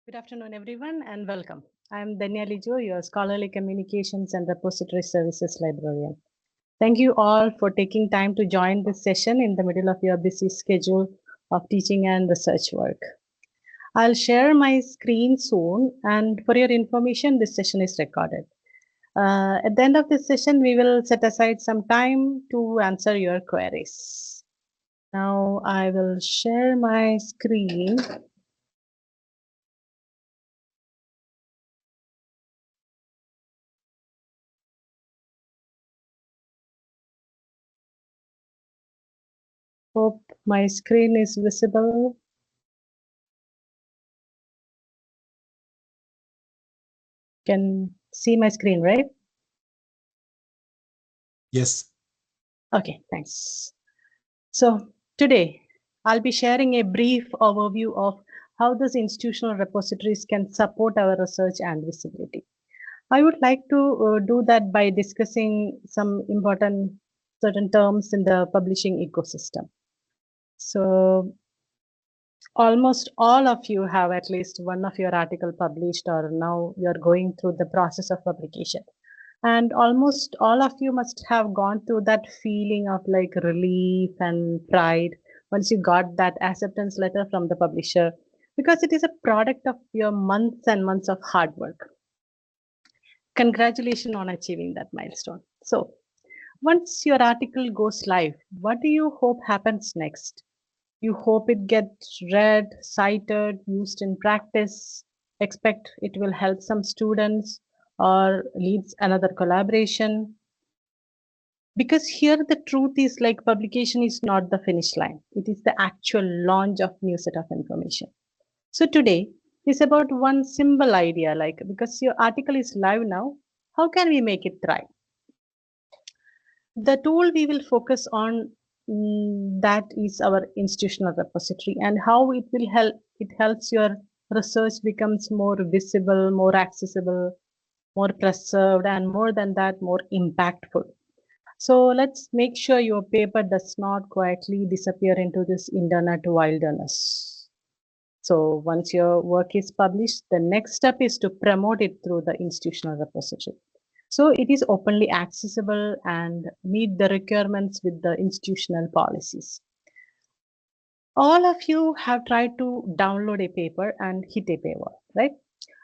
Good afternoon, everyone, and welcome. I am Dhanya Lijo, your Scholarly Communications and Repository Services Librarian. Thank you all for taking time to join this session in the middle of your busy schedule of teaching and research work. I'll share my screen soon, and for your information, this session is recorded. At the end of this session, we will set aside some time to answer your queries. Now, I will share my screen. Hope my screen is visible. Can see my screen, right? Yes. Okay, thanks. So today I'll be sharing a brief overview of how these institutional repositories can support our research and visibility. I would like to do that by discussing some important certain terms in the publishing ecosystem. So almost all of you have at least one of your article published, or now you're going through the process of publication. And almost all of you must have gone through that feeling of like relief and pride once you got that acceptance letter from the publisher, because it is a product of your months and months of hard work. Congratulations on achieving that milestone. So, once your article goes live, what do you hope happens next? You hope it gets read, cited, used in practice, expect it will help some students or leads another collaboration. Because here the truth is like publication is not the finish line. It is the actual launch of new set of information. So today is about one simple idea like because your article is live now, how can we make it thrive? The tool we will focus on that is our institutional repository and how it will help. It helps your research becomes more visible, more accessible, more preserved, and more than that, more impactful. So let's make sure your paper does not quietly disappear into this internet wilderness. So once your work is published, the next step is to promote it through the institutional repository. So it is openly accessible and meet the requirements with the institutional policies. All of you have tried to download a paper and hit a paywall, right?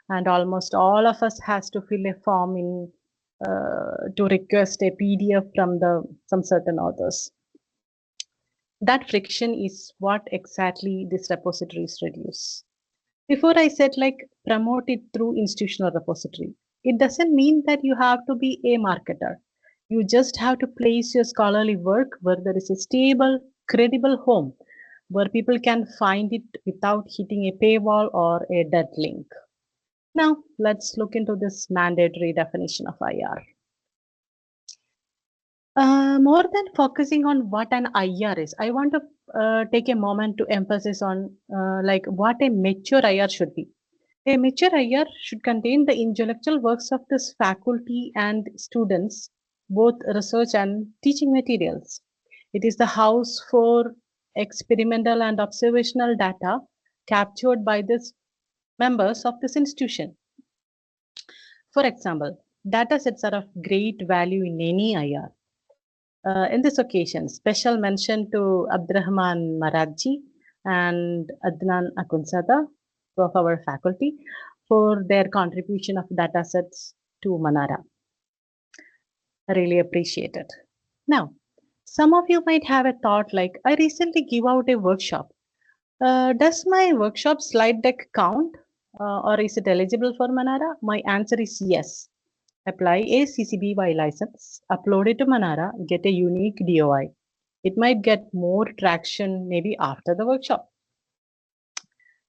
And almost all of us has to fill a form in to request a PDF from the some certain authors. That friction is what exactly these repositories reduce. Before I said like promote it through institutional repository, it doesn't mean that you have to be a marketer. You just have to place your scholarly work where there is a stable, credible home where people can find it without hitting a paywall or a dead link. Now, let's look into this mandatory definition of IR. More than focusing on what an IR is, I want to take a moment to emphasize on like what a mature IR should be. A mature IR should contain the intellectual works of this faculty and students, both research and teaching materials. It is the house for experimental and observational data captured by the members of this institution. For example, data sets are of great value in any IR. In this occasion, special mention to Abdurrahman Maradji and Adnan Akunzada of our faculty for their contribution of datasets to Manara. I really appreciate it. Now, some of you might have a thought like, I recently gave out a workshop. Does my workshop slide deck count or is it eligible for Manara? My answer is yes. Apply a CC BY license, upload it to Manara, get a unique DOI. It might get more traction maybe after the workshop.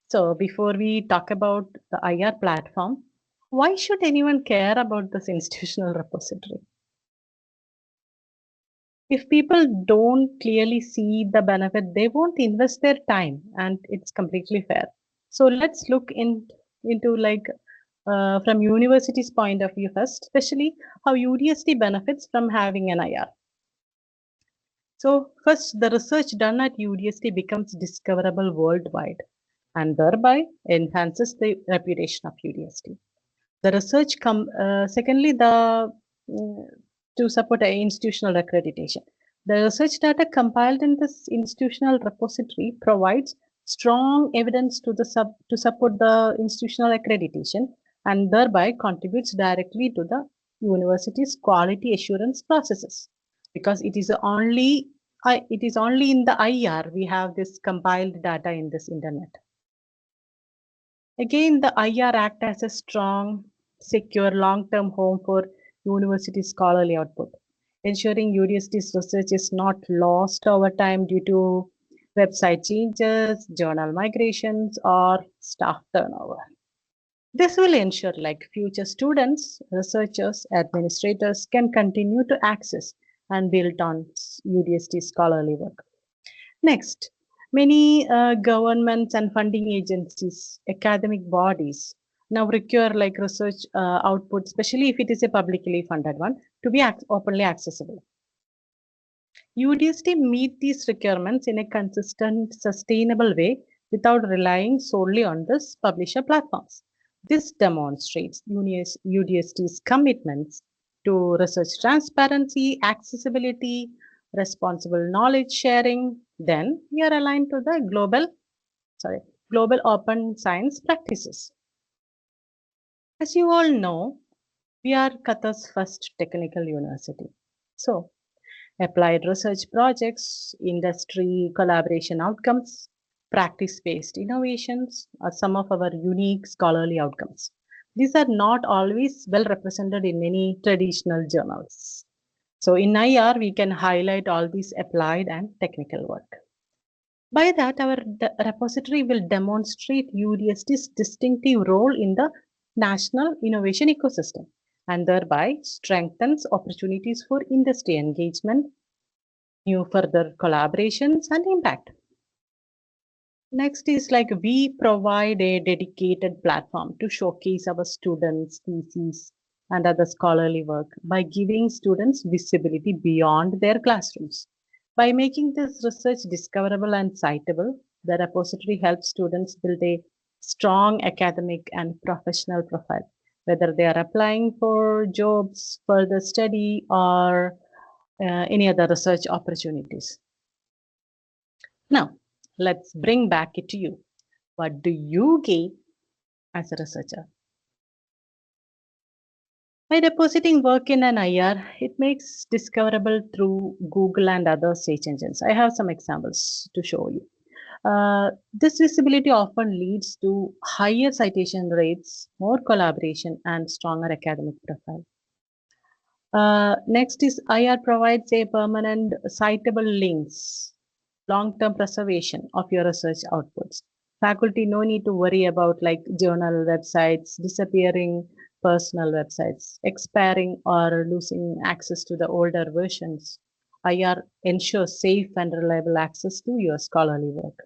So before we talk about the IR platform, why should anyone care about this institutional repository? If people don't clearly see the benefit, they won't invest their time, and it's completely fair. So let's look into like from university's point of view first, especially how UDST benefits from having an IR. So first, the research done at UDST becomes discoverable worldwide. and thereby enhances the reputation of UDST. The research secondly, to support institutional accreditation. The research data compiled in this institutional repository provides strong evidence to support the institutional accreditation and thereby contributes directly to the university's quality assurance processes. Because it is only in the IR we have this compiled data in this internet. Again, the IR act as a strong, secure, long-term home for university scholarly output, ensuring UDST's research is not lost over time due to website changes, journal migrations, or staff turnover. This will ensure like future students, researchers, administrators can continue to access and build on UDST scholarly work. Next, many governments and funding agencies, academic bodies now require like research output, especially if it is a publicly funded one, to be openly accessible. UDST meet these requirements in a consistent, sustainable way without relying solely on this publisher platforms. This demonstrates UDST's commitments to research transparency, accessibility, responsible knowledge sharing. Then we are aligned to the global open science practices. As you all know, we are Qatar's first technical university. So applied research projects, industry collaboration outcomes, practice-based innovations are some of our unique scholarly outcomes. These are not always well represented in many traditional journals. So in IR, we can highlight all these applied and technical work. By that, our repository will demonstrate UDST's distinctive role in the national innovation ecosystem and thereby strengthens opportunities for industry engagement, new further collaborations and impact. Next is like we provide a dedicated platform to showcase our students, theses, and other scholarly work by giving students visibility beyond their classrooms. By making this research discoverable and citable, the repository helps students build a strong academic and professional profile, whether they are applying for jobs, further study, or any other research opportunities. Now, let's bring back it to you. What do you gain as a researcher? By depositing work in an IR, it makes discoverable through Google and other search engines. I have some examples to show you. This visibility often leads to higher citation rates, more collaboration, and stronger academic profile. Next is IR provides a permanent citable links, long-term preservation of your research outputs. Faculty no need to worry about like journal websites disappearing, personal websites expiring or losing access to the older versions. IR ensures safe and reliable access to your scholarly work.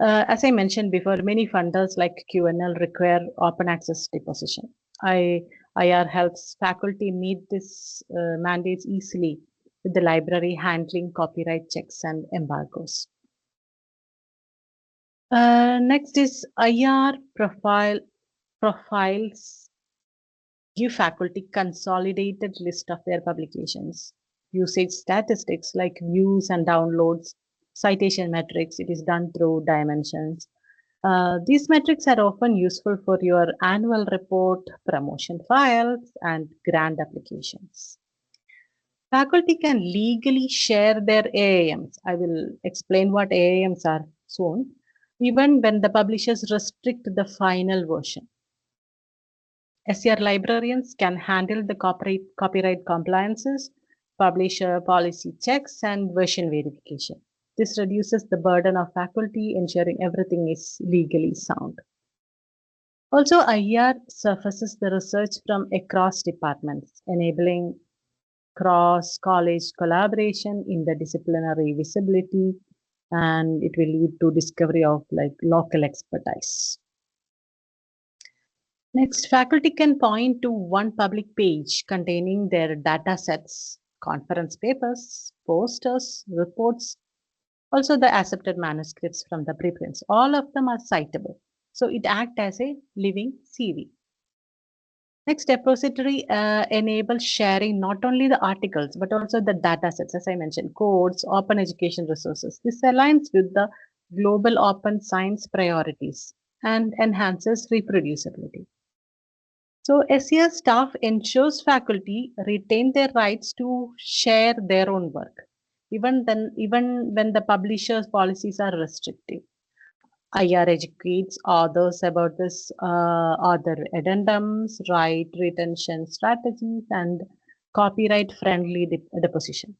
As I mentioned before, many funders like QNL require open access deposition. IR helps faculty meet this mandates easily with the library handling copyright checks and embargoes. Next is IR profiles give faculty consolidated list of their publications, usage statistics like views and downloads, citation metrics. It is done through dimensions. These metrics are often useful for your annual report, promotion files, and grant applications. Faculty can legally share their AIMs. I will explain what AIMs are soon, even when the publishers restrict the final version. SCR librarians can handle the copyright compliances, publisher policy checks, and version verification. This reduces the burden of faculty, ensuring everything is legally sound. Also, IR surfaces the research from across departments, enabling cross-college collaboration, interdisciplinary visibility, and it will lead to discovery of like local expertise. Next, faculty can point to one public page containing their data sets, conference papers, posters, reports, Also, the accepted manuscripts from the preprints, all of them are citable. So it acts as a living CV. Next, repository enables sharing not only the articles but also the data sets, as I mentioned, codes, open education resources. This aligns with the global open science priorities and enhances reproducibility. So, SES staff ensures faculty retain their rights to share their own work, even when the publisher's policies are restrictive. IR educates authors about this author addendums, right retention strategies, and copyright friendly deposition.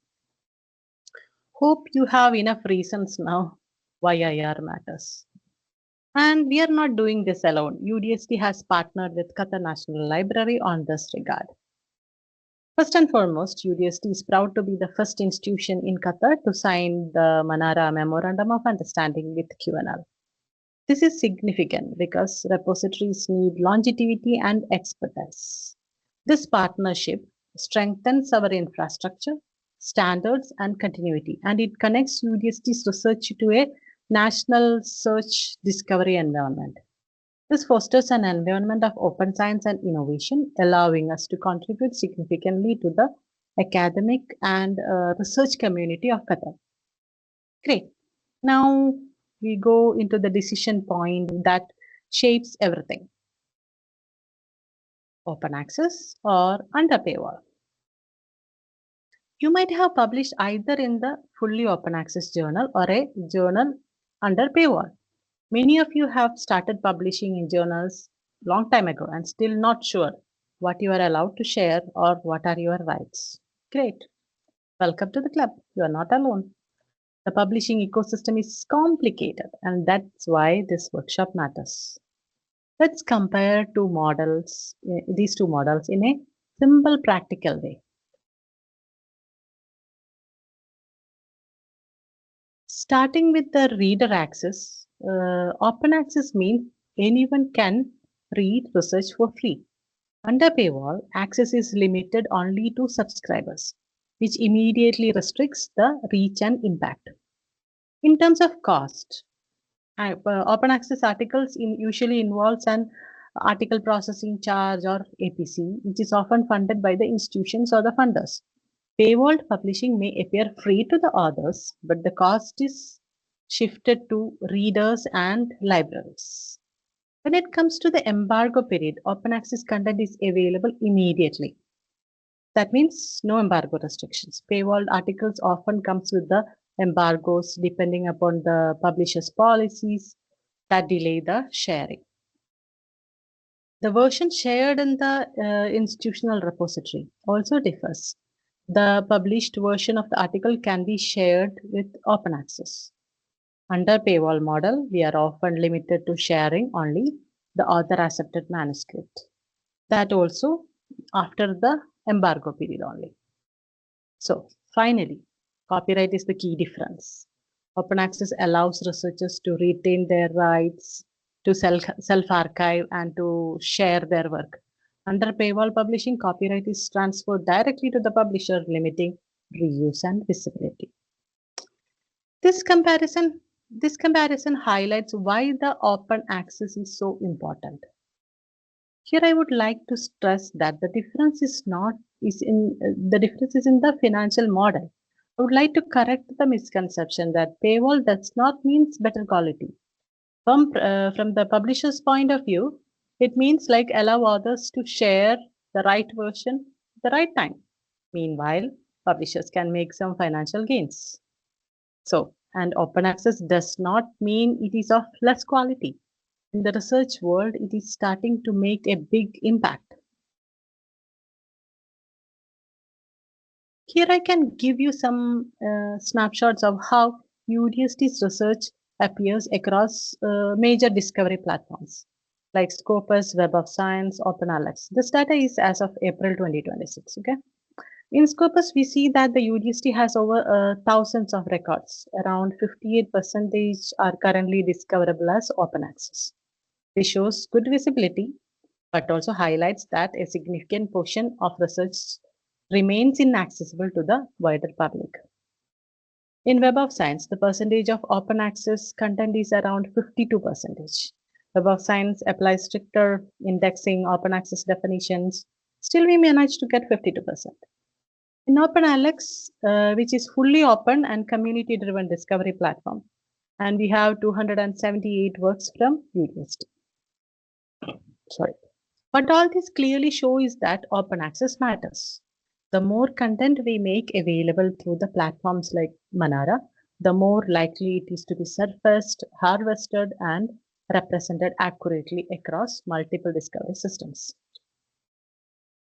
Hope you have enough reasons now why IR matters. And we are not doing this alone. UDST has partnered with Qatar National Library on this regard. First and foremost, UDST is proud to be the first institution in Qatar to sign the Manara Memorandum of Understanding with QNL. This is significant because repositories need longevity and expertise. This partnership strengthens our infrastructure, standards, and continuity, and it connects UDST's research to a national search discovery environment. This fosters an environment of open science and innovation, allowing us to contribute significantly to the academic and research community of Qatar. Great. Now we go into the decision point that shapes everything: open access or under paywall. You might have published either in the fully open access journal or a journal under paywall. Many of you have started publishing in journals long time ago and still not sure what you are allowed to share or what are your rights. Great. Welcome to the club. You are not alone. The publishing ecosystem is complicated, and that's why this workshop matters. Let's compare these two models in a simple, practical way. Starting with the reader access, open access means anyone can read research for free. Under paywall, access is limited only to subscribers, which immediately restricts the reach and impact. In terms of cost, open access articles usually involves an article processing charge or APC, which is often funded by the institutions or the funders. Paywalled publishing may appear free to the authors, but the cost is shifted to readers and libraries. When it comes to the embargo period, open access content is available immediately. That means no embargo restrictions. Paywalled articles often comes with the embargoes depending upon the publisher's policies that delay the sharing. The version shared in the institutional repository also differs. The published version of the article can be shared with open access. Under paywall model, we are often limited to sharing only the author accepted manuscript. That also after the embargo period only. So finally, copyright is the key difference. Open access allows researchers to retain their rights, to self-archive and to share their work. Under paywall publishing, copyright is transferred directly to the publisher, limiting reuse and visibility. This comparison highlights why the open access is so important. Here I would like to stress that the difference is in the financial model. I would like to correct the misconception that paywall does not mean better quality. From the publisher's point of view, it means like allow others to share the right version at the right time. Meanwhile, publishers can make some financial gains. So, and open access does not mean it is of less quality. In the research world, it is starting to make a big impact. Here I can give you some snapshots of how UDST's research appears across major discovery platforms like Scopus, Web of Science, OpenAlex. This data is as of April 2026. Okay. In Scopus, we see that the UDST has over thousands of records. Around 58% are currently discoverable as open access. This shows good visibility, but also highlights that a significant portion of research remains inaccessible to the wider public. In Web of Science, the percentage of open access content is around 52%. Web of Science applies stricter indexing, open access definitions. Still, we managed to get 52%. In OpenAlex, which is fully open and community-driven discovery platform, and we have 278 works from UDST. Sorry. What all this clearly shows is that open access matters. The more content we make available through the platforms like Manara, the more likely it is to be surfaced, harvested, and represented accurately across multiple discovery systems.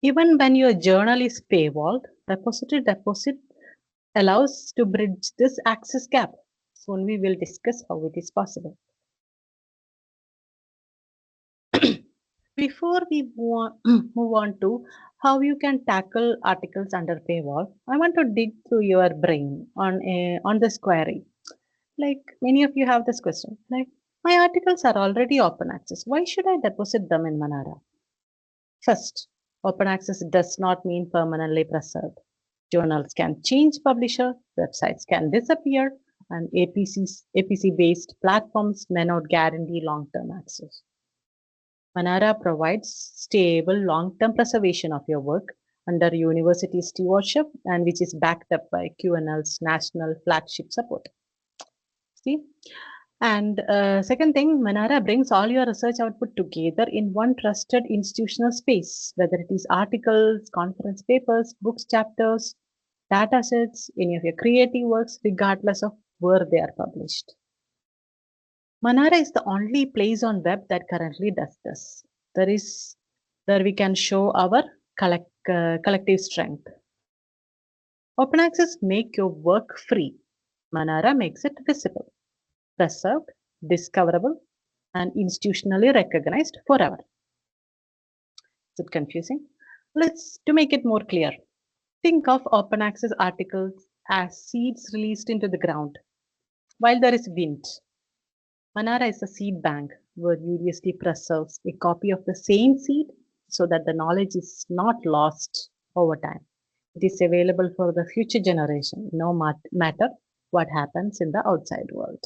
Even when your journal is paywalled, repository deposit allows to bridge this access gap. Soon we will discuss how it is possible. Before we move on to how you can tackle articles under paywall, I want to dig through your brain on this query. Like many of you have this question, like my articles are already open access. Why should I deposit them in Manara? First, open access does not mean permanently preserved. Journals can change publisher, websites can disappear, and APC-based platforms may not guarantee long-term access. Manara provides stable long-term preservation of your work under university stewardship and which is backed up by QNL's national flagship support. See? And second thing, Manara brings all your research output together in one trusted institutional space, whether it is articles, conference papers, books, chapters, datasets, any of your creative works, regardless of where they are published. Manara is the only place on web that currently does this. There we can show our collective strength. Open access make your work free. Manara makes it visible, preserved, discoverable, and institutionally recognized forever. Is it confusing? To make it more clear. Think of open access articles as seeds released into the ground. While there is wind, Manara is a seed bank where UDST preserves a copy of the same seed so that the knowledge is not lost over time. It is available for the future generation, no matter what happens in the outside world.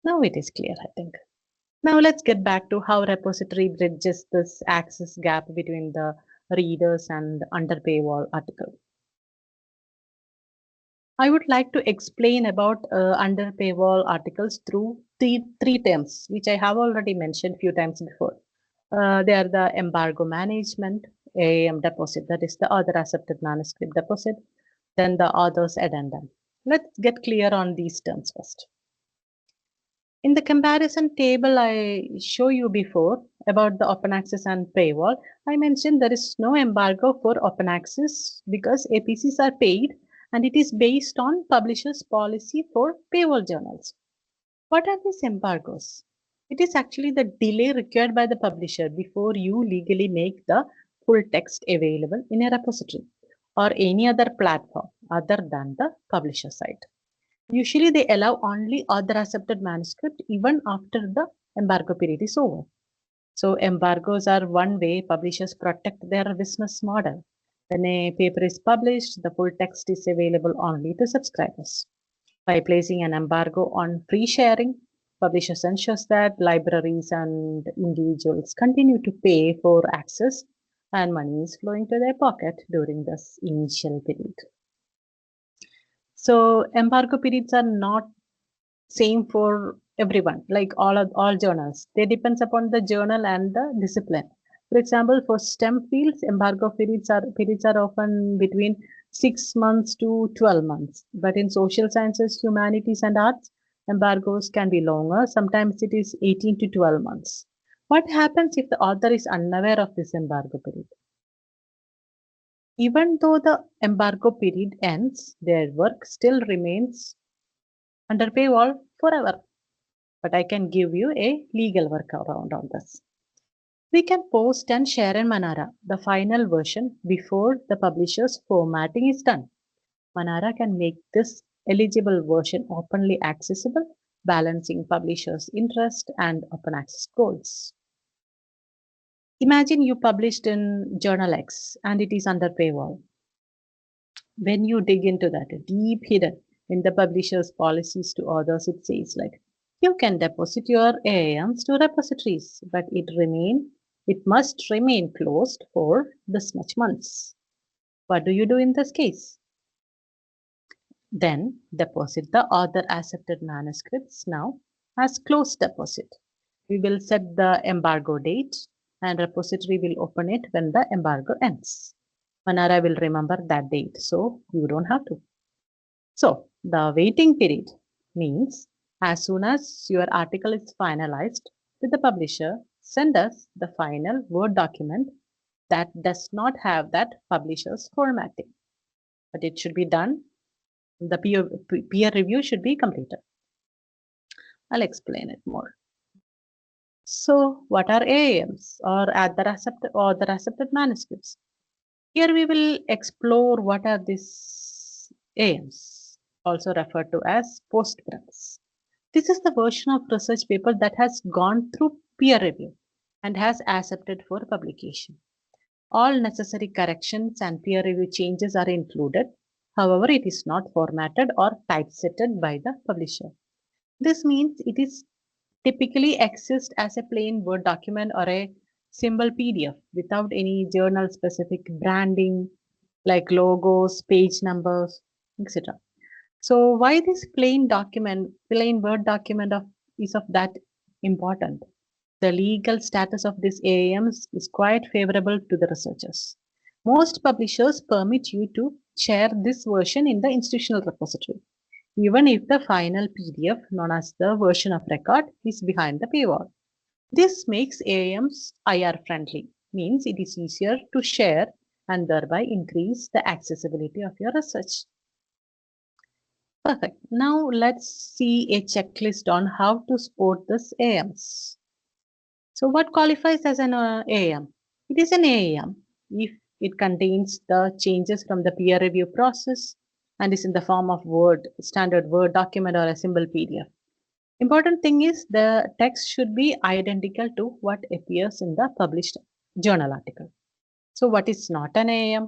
Now it is clear, I think. Now let's get back to how repository bridges this access gap between the readers and under paywall article. I would like to explain about under paywall articles through three terms, which I have already mentioned a few times before. They are the embargo management, AAM deposit, that is the author accepted manuscript deposit, then the author's addendum. Let's get clear on these terms first. In the comparison table I show you before about the open access and paywall, I mentioned there is no embargo for open access because APCs are paid and it is based on publishers' policy for paywall journals. What are these embargoes? It is actually the delay required by the publisher before you legally make the full text available in a repository or any other platform other than the publisher site. Usually they allow only author accepted manuscript even after the embargo period is over. So embargoes are one way publishers protect their business model. When a paper is published, the full text is available only to subscribers. By placing an embargo on free sharing, publishers ensures that libraries and individuals continue to pay for access and money is flowing to their pocket during this initial period. So embargo periods are not same for everyone, like all journals. They depends upon the journal and the discipline. For example, for STEM fields, embargo periods are often between 6 months to 12 months. But in social sciences, humanities, and arts, embargoes can be longer. Sometimes it is 18 to 12 months. What happens if the author is unaware of this embargo period? Even though the embargo period ends, their work still remains under paywall forever. But I can give you a legal workaround on this. We can post and share in Manara the final version before the publisher's formatting is done. Manara can make this eligible version openly accessible, balancing publishers' interest and open access goals. Imagine you published in Journal X and it is under paywall. When you dig into that, deep hidden in the publisher's policies to authors, it says like, you can deposit your AIMs to repositories, but it must remain closed for this much months. What do you do in this case? Then deposit the author accepted manuscripts now as closed deposit. We will set the embargo date and repository will open it when the embargo ends. Manara will remember that date, so you don't have to. So the waiting period means as soon as your article is finalized with the publisher, send us the final Word document that does not have that publisher's formatting. But it should be done. The peer review should be completed. I'll explain it more. So what are AAMs or the accepted manuscripts? Here we will explore what are these AMs, also referred to as postprints. This is the version of research paper that has gone through peer review and has accepted for publication. All necessary corrections and peer review changes are included. However, it is not formatted or typesetted by the publisher. This means it is typically exists as a plain Word document or a symbol PDF without any journal specific branding like logos, page numbers, etc. So why this plain Word document is of that important? The legal status of these AAMs is quite favorable to the researchers. Most publishers permit you to share this version in the institutional repository, even if the final PDF, known as the version of record, is behind the paywall. This makes AAMs IR friendly, means it is easier to share and thereby increase the accessibility of your research. Perfect. Now let's see a checklist on how to support this AAMs. So what qualifies as an AAM? It is an AAM if it contains the changes from the peer review process and is in the form of standard Word document or a simple PDF. Important thing is the text should be identical to what appears in the published journal article. So what is not an AAM?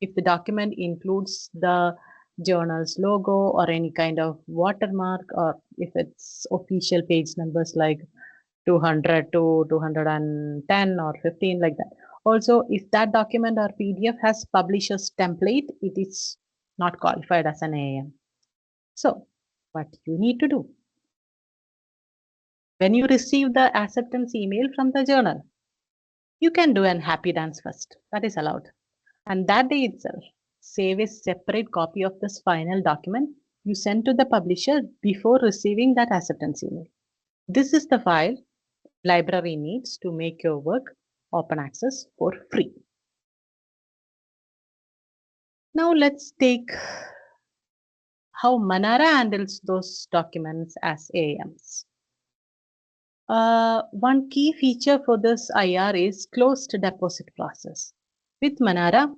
If the document includes the journal's logo or any kind of watermark, or if it's official page numbers like 200 to 210 or 15 like that. Also, if that document or PDF has publisher's template, it is not qualified as an AAM. So what you need to do? When you receive the acceptance email from the journal, you can do an happy dance first. That is allowed. And that day itself, save a separate copy of this final document you send to the publisher before receiving that acceptance email. This is the file library needs to make your work open access for free. Now let's take how Manara handles those documents as AAMs. One key feature for this IR is closed deposit process. With Manara,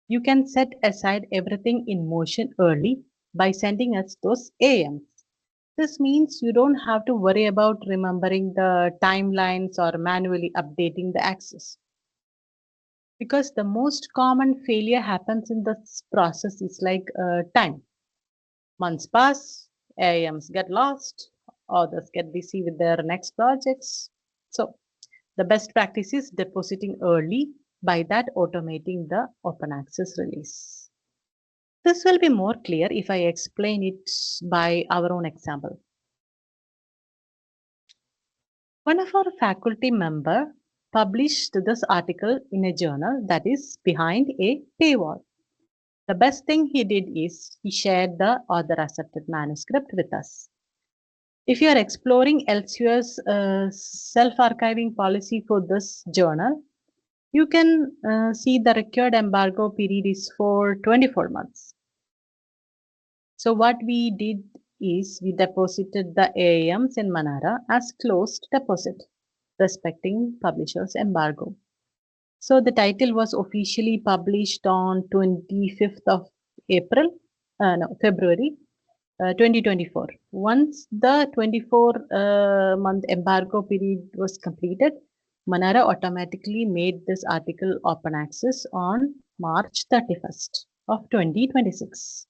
you can set aside everything in motion early by sending us those AMs. This means you don't have to worry about remembering the timelines or manually updating the access. Because the most common failure happens in this process is like time. Months pass, AMs get lost, others get busy with their next projects. So the best practice is depositing early, by that automating the open access release. This will be more clear if I explain it by our own example. One of our faculty member published this article in a journal that is behind a paywall. The best thing he did is he shared the author accepted manuscript with us. If you are exploring Elsewhere's self-archiving policy for this journal, you can see the required embargo period is for 24 months. So what we did is we deposited the AAMs in Manara as closed deposit, respecting publisher's embargo. So the title was officially published on 25th of February 2024. Once the 24-month embargo period was completed, Manara automatically made this article open access on March 31st of 2026.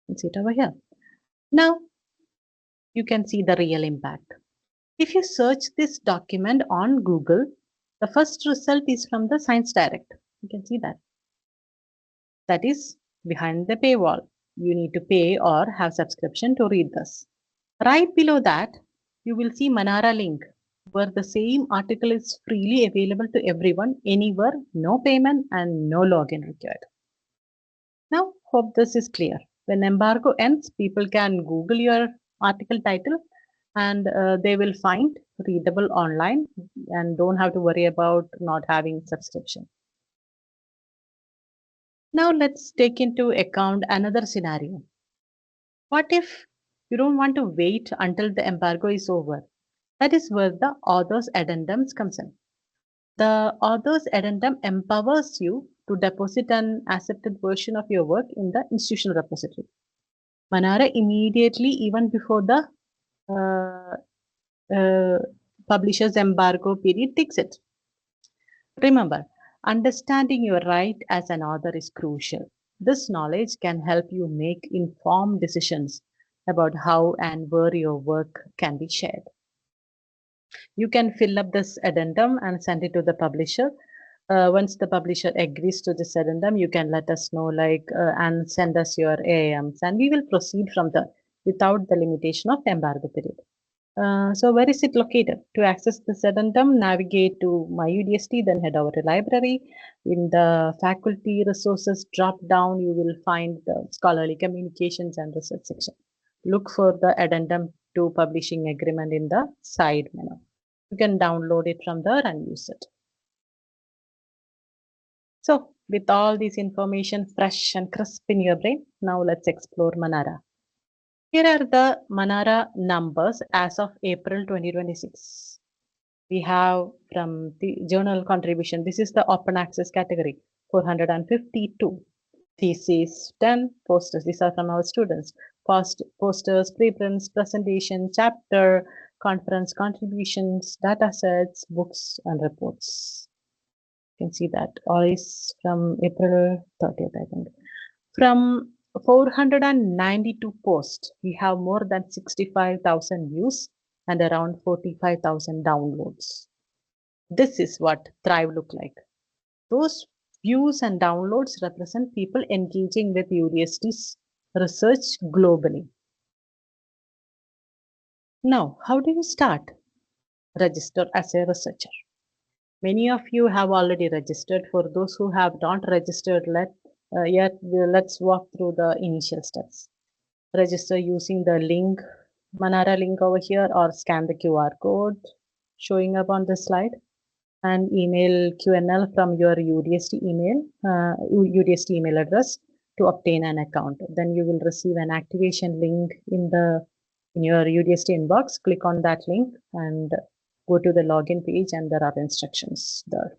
You can see it over here. Now you can see the real impact. If you search this document on Google, the first result is from the Science Direct. You can see that. That is behind the paywall. You need to pay or have subscription to read this. Right below that, you will see Manara link where the same article is freely available to everyone anywhere, no payment and no login required. Now, hope this is clear. When embargo ends, people can Google your article title and they will find readable online and don't have to worry about not having subscription. Now let's take into account another scenario. What if you don't want to wait until the embargo is over? That is where the author's addendum comes in. The author's addendum empowers you to deposit an accepted version of your work in the institutional repository. Manara immediately, even before the publisher's embargo period, takes it. Remember, understanding your right as an author is crucial. This knowledge can help you make informed decisions about how and where your work can be shared. You can fill up this addendum and send it to the publisher. Once the publisher agrees to this addendum, you can let us know and send us your AIMs and we will proceed from there without the limitation of embargo period. So where is it located? To access this addendum, navigate to my UDST, then head over to library. In the faculty resources drop down, you will find the scholarly communications and research section. Look for the addendum to publishing agreement in the side menu. You can download it from there and use it. So with all this information fresh and crisp in your brain, now let's explore Manara. Here are the Manara numbers as of April 2026. We have from the journal contribution, this is the open access category, 452. Thesis 10, posters, these are from our students. Posters, preprints, presentation, chapter, conference contributions, data sets, books and reports. You can see that all is from April 30th, I think. From 492 posts, we have more than 65,000 views and around 45,000 downloads. This is what Thrive look like. Those views and downloads represent people engaging with UDST's research globally. Now, how do you start? Register as a researcher. Many of you have already registered. For those who have not registered yet, let's walk through the initial steps. Register using the link, Manara link over here, or scan the QR code showing up on the slide and email QNL from your UDST email address to obtain an account. Then you will receive an activation link in your UDST inbox. Click on that link and go to the login page and there are instructions there.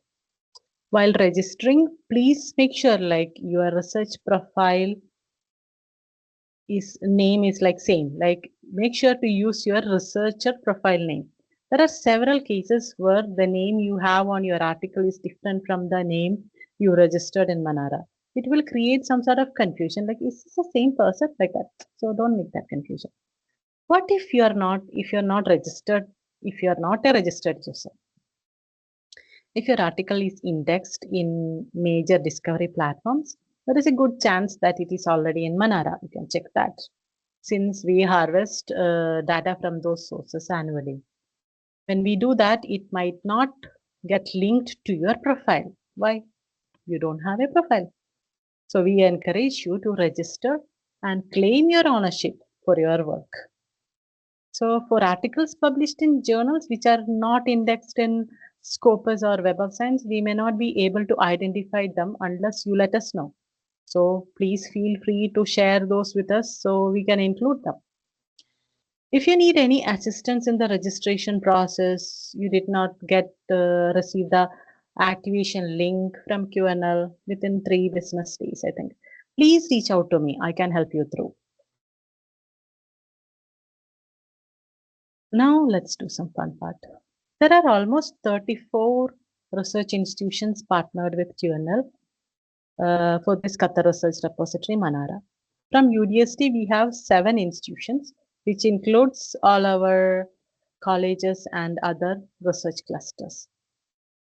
While registering, please make sure your research profile name is same. Make sure to use your researcher profile name. There are several cases where the name you have on your article is different from the name you registered in Manara. It will create some sort of confusion. Is this the same person like that? So don't make that confusion. What if you are not registered, if you are not a registered user? If your article is indexed in major discovery platforms, there is a good chance that it is already in Manara. You can check that. Since we harvest data from those sources annually. When we do that, it might not get linked to your profile. Why? You don't have a profile. So we encourage you to register and claim your ownership for your work. So for articles published in journals which are not indexed in Scopus or Web of Science, we may not be able to identify them unless you let us know. So please feel free to share those with us so we can include them. If you need any assistance in the registration process, you did not receive the activation link from QNL within 3 business days, I think. Please reach out to me. I can help you through. Now let's do some fun part. There are almost 34 research institutions partnered with QNL. for this Qatar Research Repository Manara. From UDST, we have 7 institutions, which includes all our colleges and other research clusters.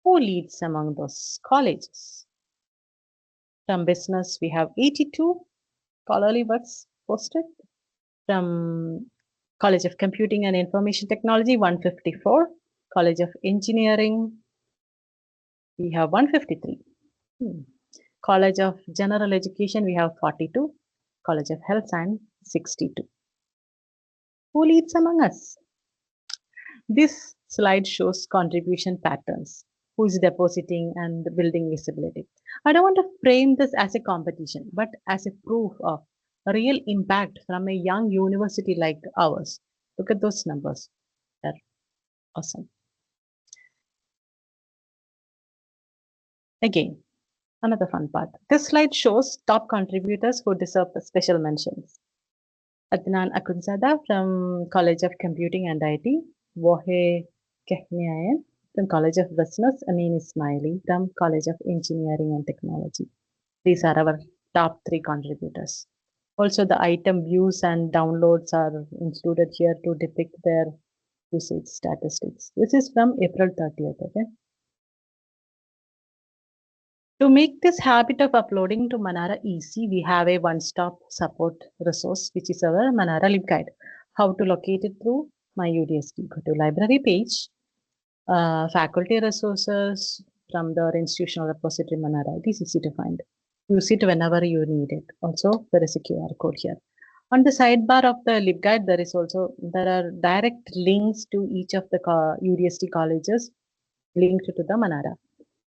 Who leads among those colleges? From business, we have 82 scholarly works posted. From College of Computing and Information Technology, 154. College of Engineering, we have 153. College of General Education, we have 42. College of Health Science, 62. Who leads among us? This slide shows contribution patterns. Who is depositing and building visibility? I don't want to frame this as a competition, but as a proof of a real impact from a young university like ours. Look at those numbers. They're awesome. Again, another fun part. This slide shows top contributors who deserve special mentions. Adnan Akunzada from College of Computing and IT, Wohe Kehniayan from College of Business, Amin Ismaili from College of Engineering and Technology. These are our top 3 contributors. Also, the item views and downloads are included here to depict their usage statistics. This is from April 30th. Okay. To make this habit of uploading to Manara easy, we have a one-stop support resource, which is our Manara LibGuide. How to locate it through my UDST. Go to library page, faculty resources from the institutional repository Manara. It is easy to find. Use it whenever you need it. Also, there is a QR code here. On the sidebar of the LibGuide, there are direct links to each of the UDST colleges linked to the Manara.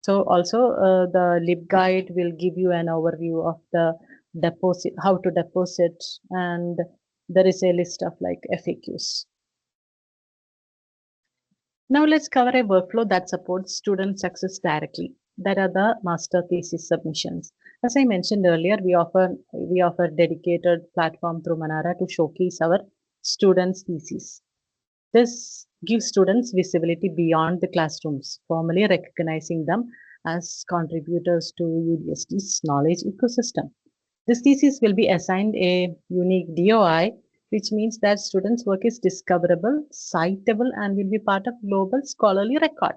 So also the LibGuide will give you an overview of the deposit, how to deposit, and there is a list of like FAQs. Now let's cover a workflow that supports student success directly. That are the master thesis submissions. As I mentioned earlier, we offer dedicated platform through Manara to showcase our students' theses. This gives students visibility beyond the classrooms, formally recognizing them as contributors to UDST's knowledge ecosystem. This thesis will be assigned a unique DOI, which means that students' work is discoverable, citable, and will be part of global scholarly record.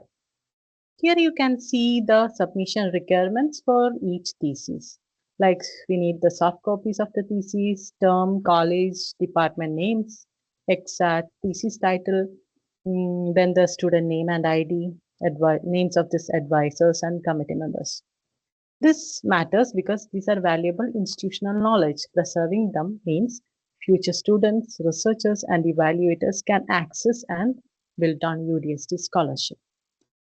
Here you can see the submission requirements for each thesis. Like we need the soft copies of the thesis, term, college, department names, exact thesis title, then the student name and ID, names of these advisors and committee members. This matters because these are valuable institutional knowledge. Preserving them means future students, researchers, and evaluators can access and build on UDST scholarship.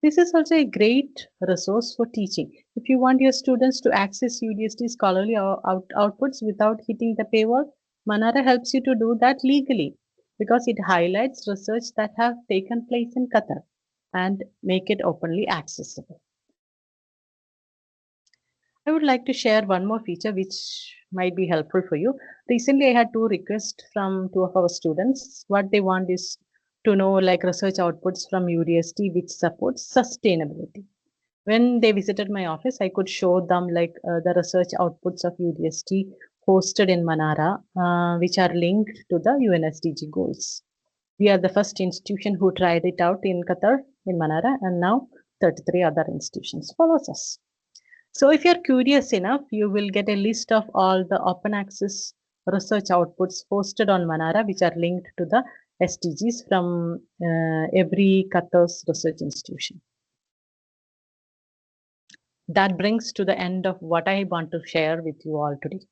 This is also a great resource for teaching. If you want your students to access UDST scholarly outputs without hitting the paywall, Manara helps you to do that legally because it highlights research that have taken place in Qatar and make it openly accessible. I would like to share one more feature which might be helpful for you. Recently, I had 2 requests from 2 of our students. What they want is to know like research outputs from UDST which supports sustainability. When they visited my office, I could show them like the research outputs of UDST hosted in Manara, which are linked to the UN SDG goals. We are the first institution who tried it out in Qatar, in Manara, and now 33 other institutions follows us. So if you're curious enough, you will get a list of all the open access research outputs posted on Manara, which are linked to the SDGs from every Qatar's research institution. That brings to the end of what I want to share with you all today.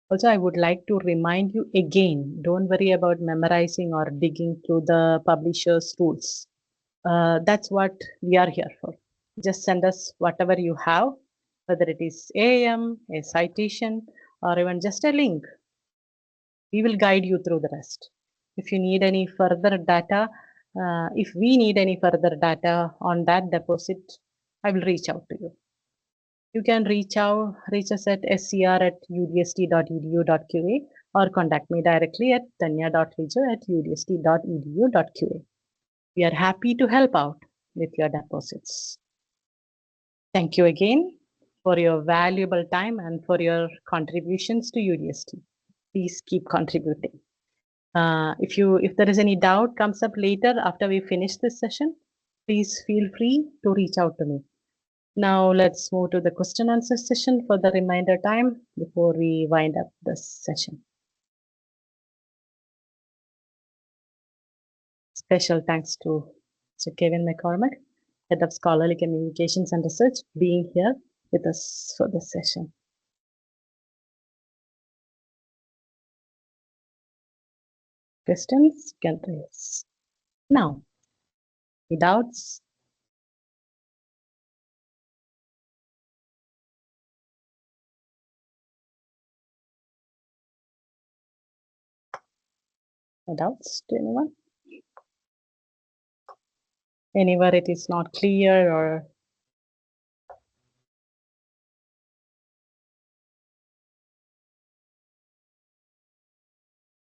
Also, I would like to remind you again, don't worry about memorizing or digging through the publisher's rules. That's what we are here for. Just send us whatever you have, whether it is AM, a citation, or even just a link. We will guide you through the rest. If you need any further data, if we need any further data on that deposit, I will reach out to you. You can reach us at scr@udst.edu.qa or contact me directly at dhanya.lijo@udst.edu.qa. We are happy to help out with your deposits. Thank you again. for your valuable time and for your contributions to UDST. Please keep contributing. If there is any doubt comes up later after we finish this session, please feel free to reach out to me. Now let's move to the question answer session for the reminder time before we wind up this session. Special thanks to Mr. Kevin McCormack, Head of Scholarly Communications and Research, being here with us for this session. Questions can raise. Now, any doubts? No doubts to anyone? Anywhere it is not clear or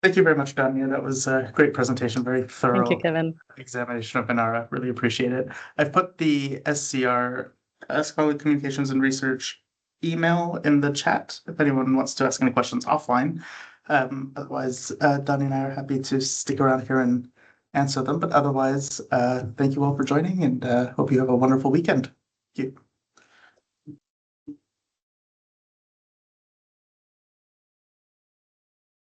Thank you very much, Dhanya. That was a great presentation, very thorough. Thank you, Kevin. Examination of Manara. Really appreciate it. I've put the SCR, Scholarly Communications and Research email in the chat if anyone wants to ask any questions offline. Otherwise, Dhanya and I are happy to stick around here and answer them. But otherwise, thank you all for joining and hope you have a wonderful weekend. Thank you.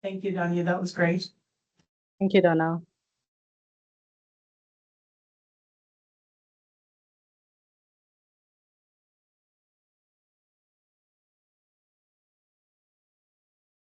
Thank you, Dhanya. That was great. Thank you, Donna.